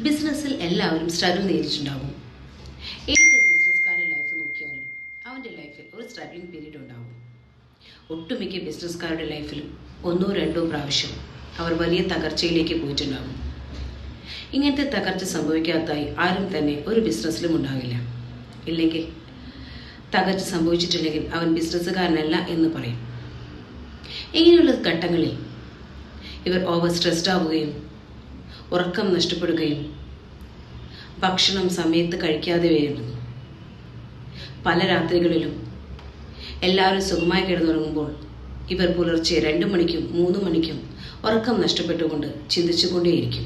ബിസിനസ്സിൽ എല്ലാവരും സ്ട്രഗിൾ നേരിട്ടുണ്ടാകും. ഏതൊരു ബിസിനസ്സുകാരുടെ ലൈഫ് നോക്കിയാലും അവൻ്റെ ലൈഫിൽ ഒരു സ്ട്രഗ്ലിംഗ് പീരീഡ് ഉണ്ടാകും. ഒട്ടുമിക്ക ബിസിനസ്സുകാരുടെ ലൈഫിലും 1-2 പ്രാവശ്യം അവർ വലിയ തകർച്ചയിലേക്ക് പോയിട്ടുണ്ടാകും. ഇങ്ങനത്തെ തകർച്ച സംഭവിക്കാത്തതായി ആരും തന്നെ ഒരു ബിസിനസ്സിലും ഉണ്ടാകില്ല. ഇല്ലെങ്കിൽ തകർച്ച സംഭവിച്ചിട്ടില്ലെങ്കിൽ അവൻ ബിസിനസ്സുകാരനല്ല എന്ന് പറയും. ഇങ്ങനെയുള്ള ഘട്ടങ്ങളിൽ ഇവർ ഓവർ സ്ട്രെസ്ഡ് ആവുകയും ഉറക്കം നഷ്ടപ്പെടുകയും ഭക്ഷണം സമയത്ത് കഴിക്കാതെ വരുന്നു. പല രാത്രികളിലും എല്ലാവരും സുഖമായി കിടന്നുറങ്ങുമ്പോൾ ഇവർ പുലർച്ചെ 2 മണിക്കും 3 മണിക്കും ഉറക്കം നഷ്ടപ്പെട്ടുകൊണ്ട് ചിന്തിച്ചുകൊണ്ടേയിരിക്കും.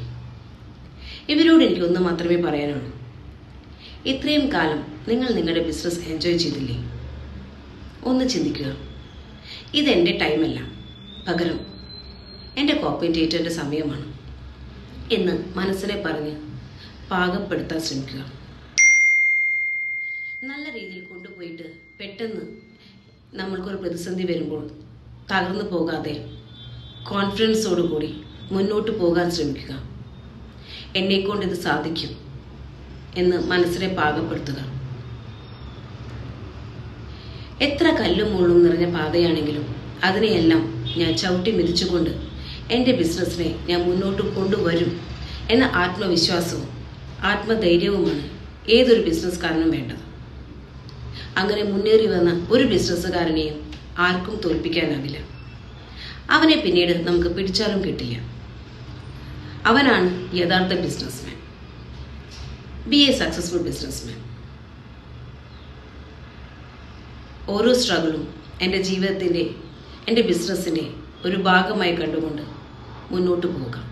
ഇവരോട് എനിക്കൊന്ന് മാത്രമേ പറയാനുള്ളൂ. ഇത്രയും കാലം നിങ്ങൾ നിങ്ങളുടെ ബിസിനസ് എൻജോയ് ചെയ്തില്ലേ? ഒന്ന് ചിന്തിക്കുക. ഇതെൻ്റെ ടൈമല്ല, പകരം എൻ്റെ കോമ്പറ്റേറ്ററിൻ്റെ സമയമാണ് എന്ന് മനസ്സിനെ പറഞ്ഞ് പാകപ്പെടുത്താൻ ശ്രമിക്കുക. നല്ല രീതിയിൽ കൊണ്ടുപോയിട്ട് പെട്ടെന്ന് നമ്മൾക്കൊരു പ്രതിസന്ധി വരുമ്പോൾ തകർന്നു പോകാതെ കോൺഫിഡൻസോടുകൂടി മുന്നോട്ട് പോകാൻ ശ്രമിക്കുക. എന്നെക്കൊണ്ട് ഇത് സാധിക്കും എന്ന് മനസ്സിനെ പാകപ്പെടുത്തുക. എത്ര കല്ലും മുള്ളും നിറഞ്ഞ പാതയാണെങ്കിലും അതിനെയെല്ലാം ഞാൻ ചവിട്ടി മെതിച്ചുകൊണ്ട് എൻ്റെ ബിസിനസ്സിനെ ഞാൻ മുന്നോട്ട് കൊണ്ടുവരും എന്ന ആത്മവിശ്വാസവും ആത്മധൈര്യവുമാണ് ഏതൊരു ബിസിനസ്സുകാരനും വേണ്ടത്. അങ്ങനെ മുന്നേറി വന്ന ഒരു ബിസിനസ്സുകാരനെയും ആർക്കും തോൽപ്പിക്കാനാവില്ല. അവനെ പിന്നീട് നമുക്ക് പിടിച്ചാലും കിട്ടില്ല. അവനാണ് യഥാർത്ഥ businessman. B A successful businessman. ഓരോ സ്ട്രഗിളും എൻ്റെ ജീവിതത്തിൻ്റെ, എൻ്റെ ബിസിനസ്സിൻ്റെ ഒരു ഭാഗമായി കണ്ടുകൊണ്ട് മുന്നോട്ട് പോകാം.